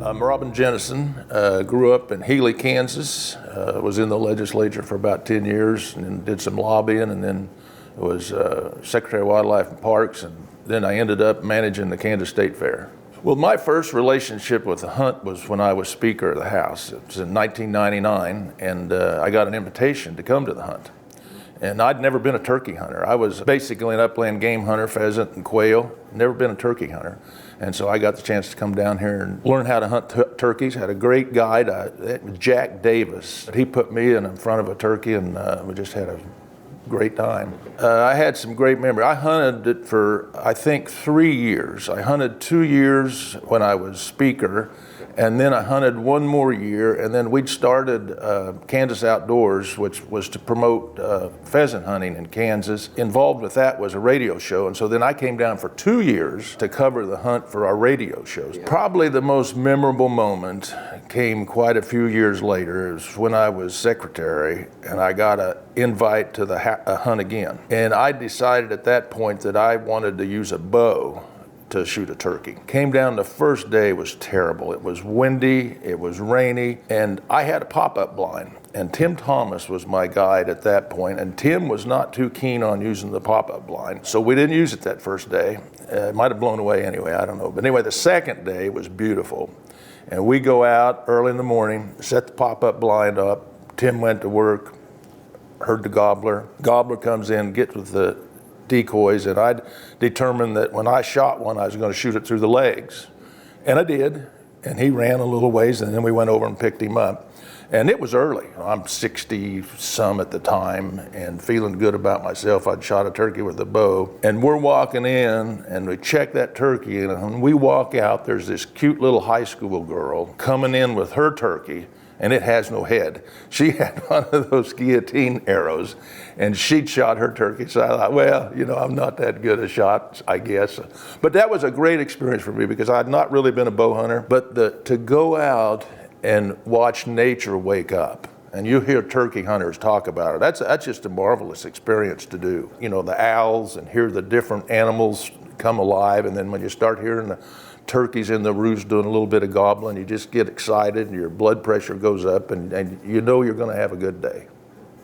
I'm Robin Jennison, grew up in Healy, Kansas, was in the legislature for about 10 years and then did some lobbying, and then was Secretary of Wildlife and Parks, and then I ended up managing the Kansas State Fair. Well, my first relationship with the hunt was when I was Speaker of the House. It was in 1999, and I got an invitation to come to the hunt. And I'd never been a turkey hunter. I was basically an upland game hunter, pheasant and quail, never been a turkey hunter. And so I got the chance to come down here and learn how to hunt turkeys. Had a great guide, Jack Davis. He put me in front of a turkey, and we just had a great time. I had some great memories. I hunted it for, I think, 3 years. I hunted 2 years when I was Speaker, and then I hunted 1 more year, and then we'd started Kansas Outdoors, which was to promote pheasant hunting in Kansas. Involved with that was a radio show, and so then I came down for 2 years to cover the hunt for our radio shows. Probably the most memorable moment came quite a few years later. It was when I was secretary, and I got an invite to the hunt again. And I decided at that point that I wanted to use a bow to shoot a turkey. Came down the first day, was terrible. It was windy, it was rainy, and I had a pop-up blind. And Tim Thomas was my guide at that point, and Tim was not too keen on using the pop-up blind. So we didn't use it that first day. It might have blown away anyway, I don't know. But anyway, the second day was beautiful. And we go out early in the morning, set the pop-up blind up. Tim went to work, heard the gobbler. Gobbler comes in, gets with the decoys, and I'd determined that when I shot one, I was going to shoot it through the legs. And I did, and he ran a little ways, and then we went over and picked him up. And it was early. I'm 60-some at the time and feeling good about myself. I'd shot a turkey with a bow. And we're walking in, and we check that turkey, and when we walk out, there's this cute little high school girl coming in with her turkey, and it has no head. She had one of those guillotine arrows, and she'd shot her turkey. So I thought, well, you know, I'm not that good a shot, I guess. But that was a great experience for me because I had not really been a bow hunter. But to go out and watch nature wake up, and you hear turkey hunters talk about it, that's just a marvelous experience to do. You know, the owls, and hear the different animals come alive, and then when you start hearing the turkeys in the roost doing a little bit of gobbling, you just get excited and your blood pressure goes up, and you know you're going to have a good day.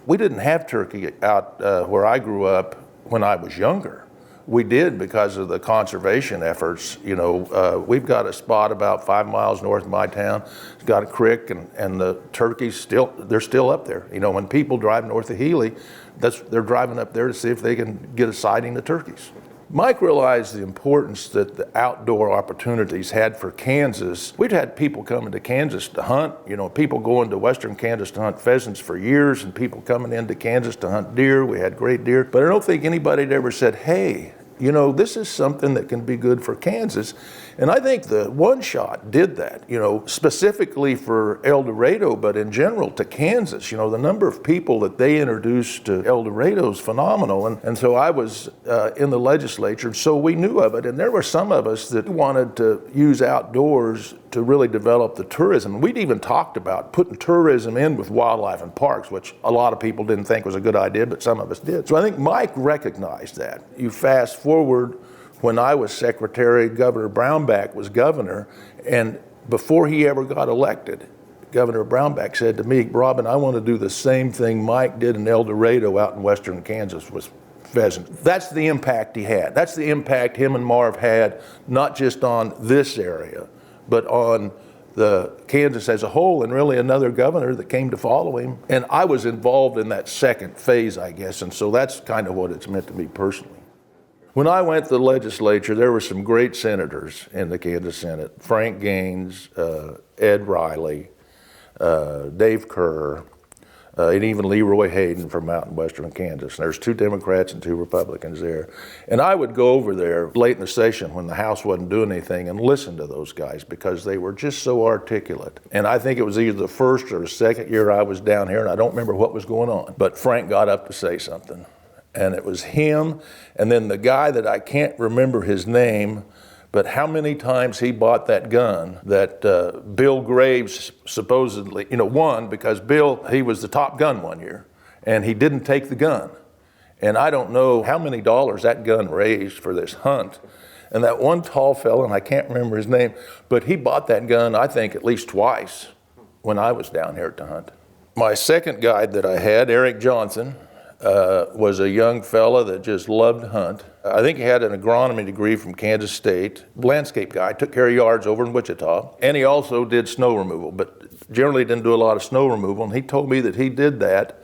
We didn't have turkey out where I grew up when I was younger. We did because of the conservation efforts. You know, we've got a spot about 5 miles north of my town. It's got a creek, and the turkeys they're still up there. You know, when people drive north of Healy, they're driving up there to see if they can get a sighting of turkeys. Mike realized the importance that the outdoor opportunities had for Kansas. We'd had people coming to Kansas to hunt, you know, people going to western Kansas to hunt pheasants for years, and people coming into Kansas to hunt deer. We had great deer. But I don't think anybody had ever said, hey, you know, this is something that can be good for Kansas. And I think the One Shot did that, you know, specifically for El Dorado, but in general to Kansas. You know, the number of people that they introduced to El Dorado is phenomenal. And so I was in the legislature, so we knew of it. And there were some of us that wanted to use outdoors to really develop the tourism. We'd even talked about putting tourism in with wildlife and parks, which a lot of people didn't think was a good idea, but some of us did. So I think Mike recognized that. You fast forward, when I was secretary, Governor Brownback was governor, and before he ever got elected, Governor Brownback said to me, Robin, I want to do the same thing Mike did in El Dorado out in western Kansas with pheasant. That's the impact he had. That's the impact him and Marv had, not just on this area, but on the Kansas as a whole, and really another governor that came to follow him. And I was involved in that second phase, I guess, and so that's kind of what it's meant to me personally. When I went to the legislature, there were some great senators in the Kansas Senate. Frank Gaines, Ed Riley, Dave Kerr, and even Leroy Hayden from out in western Kansas. And there's 2 Democrats and 2 Republicans there. And I would go over there late in the session when the House wasn't doing anything and listen to those guys because they were just so articulate. And I think it was either the first or the second year I was down here, and I don't remember what was going on. But Frank got up to say something. And it was him, and then the guy that I can't remember his name, but how many times he bought that gun that Bill Graves supposedly, you know, won because Bill, he was the top gun one year, and he didn't take the gun. And I don't know how many dollars that gun raised for this hunt. And that one tall fella, and I can't remember his name, but he bought that gun, I think, at least twice when I was down here to hunt. My second guide that I had, Eric Johnson, was a young fella that just loved to hunt. I think he had an agronomy degree from Kansas State. Landscape guy, took care of yards over in Wichita. And he also did snow removal, but generally didn't do a lot of snow removal. And he told me that he did that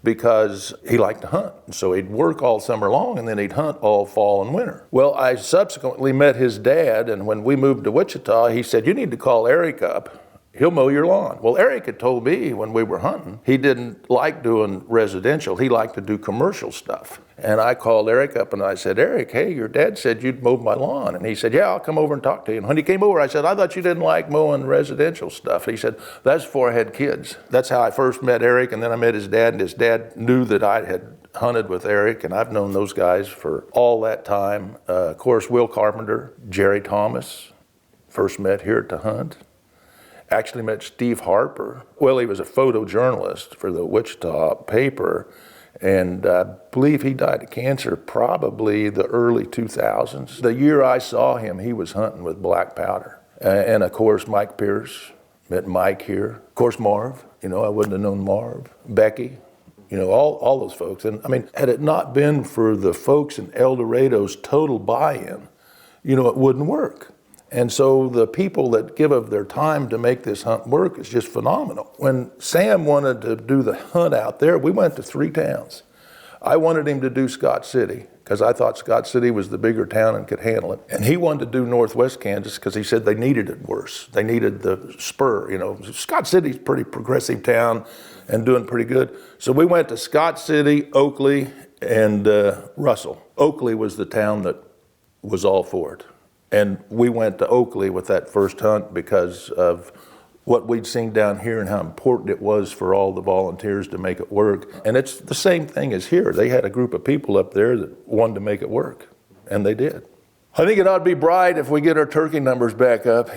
because he liked to hunt. So he'd work all summer long and then he'd hunt all fall and winter. Well, I subsequently met his dad, and when we moved to Wichita, he said, "You need to call Eric up. He'll mow your lawn." Well, Eric had told me when we were hunting, he didn't like doing residential. He liked to do commercial stuff. And I called Eric up and I said, "Eric, hey, your dad said you'd mow my lawn." And he said, "Yeah, I'll come over and talk to you." And when he came over, I said, "I thought you didn't like mowing residential stuff." He said, "That's before I had kids." That's how I first met Eric, and then I met his dad, and his dad knew that I had hunted with Eric, and I've known those guys for all that time. Of course, Will Carpenter, Jerry Thomas, first met here to hunt. Actually met Steve Harper. Well, he was a photojournalist for the Wichita paper, and I believe he died of cancer probably the early 2000s. The year I saw him, he was hunting with black powder. And of course, Mike Pierce, met Mike here. Of course, Marv, I wouldn't have known Marv. Becky, all those folks. And I mean, had it not been for the folks in El Dorado's total buy-in, it wouldn't work. And so the people that give of their time to make this hunt work is just phenomenal. When Sam wanted to do the hunt out there, we went to 3 towns. I wanted him to do Scott City because I thought Scott City was the bigger town and could handle it. And he wanted to do Northwest Kansas because he said they needed it worse. They needed the spur, Scott City's a pretty progressive town and doing pretty good. So we went to Scott City, Oakley, and Russell. Oakley was the town that was all for it. And we went to Oakley with that first hunt because of what we'd seen down here and how important it was for all the volunteers to make it work. And it's the same thing as here. They had a group of people up there that wanted to make it work, and they did. I think it ought to be bright if we get our turkey numbers back up,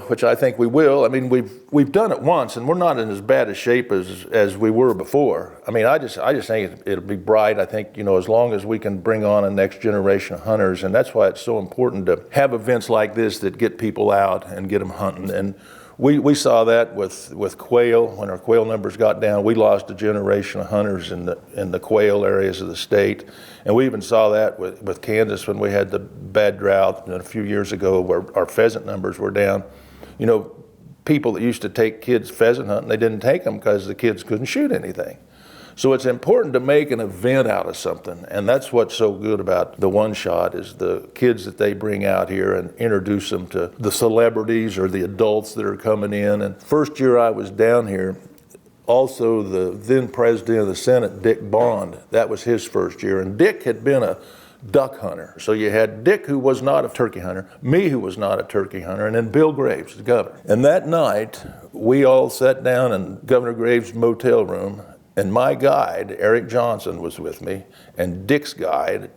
which I think we will. I mean, we've done it once, and we're not in as bad a shape as we were before. I mean, I just think it'll be bright. I think, as long as we can bring on a next generation of hunters, and that's why it's so important to have events like this that get people out and get them hunting. And we saw that with quail. When our quail numbers got down, we lost a generation of hunters in the quail areas of the state. And we even saw that with Kansas when we had the bad drought a few years ago where our pheasant numbers were down. People that used to take kids pheasant hunting, they didn't take them because the kids couldn't shoot anything. So it's important to make an event out of something, and that's what's so good about the One Shot is the kids that they bring out here and introduce them to the celebrities or the adults that are coming in. And first year I was down here, also the then president of the Senate, Dick Bond, that was his first year, and Dick had been a duck hunter. So you had Dick, who was not a turkey hunter, me, who was not a turkey hunter, and then Bill Graves, the governor. And that night, we all sat down in Governor Graves' motel room, and my guide, Eric Johnson, was with me, and Dick's guide,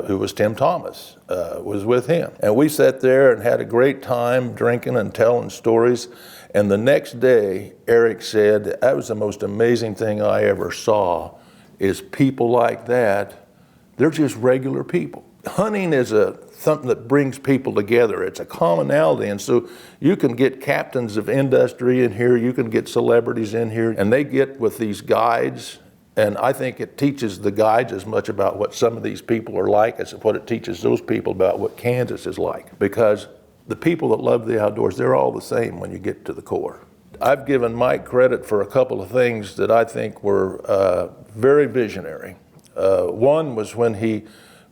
who was Tim Thomas, was with him. And we sat there and had a great time drinking and telling stories. And the next day, Eric said, that was the most amazing thing I ever saw, is people like that, they're just regular people. Hunting is something that brings people together. It's a commonality, and so you can get captains of industry in here, you can get celebrities in here, and they get with these guides, and I think it teaches the guides as much about what some of these people are like as what it teaches those people about what Kansas is like, because the people that love the outdoors, they're all the same when you get to the core. I've given Mike credit for a couple of things that I think were very visionary. One was when he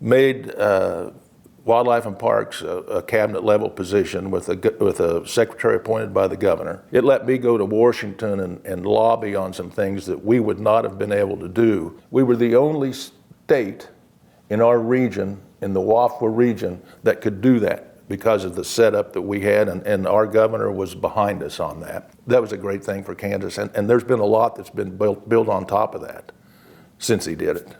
made Wildlife and Parks a cabinet level position with a secretary appointed by the governor. It let me go to Washington and lobby on some things that we would not have been able to do. We were the only state in our region, in the Wafwa region, that could do that because of the setup that we had, and our governor was behind us on that. That was a great thing for Kansas, and there's been a lot that's been built on top of that since he did it.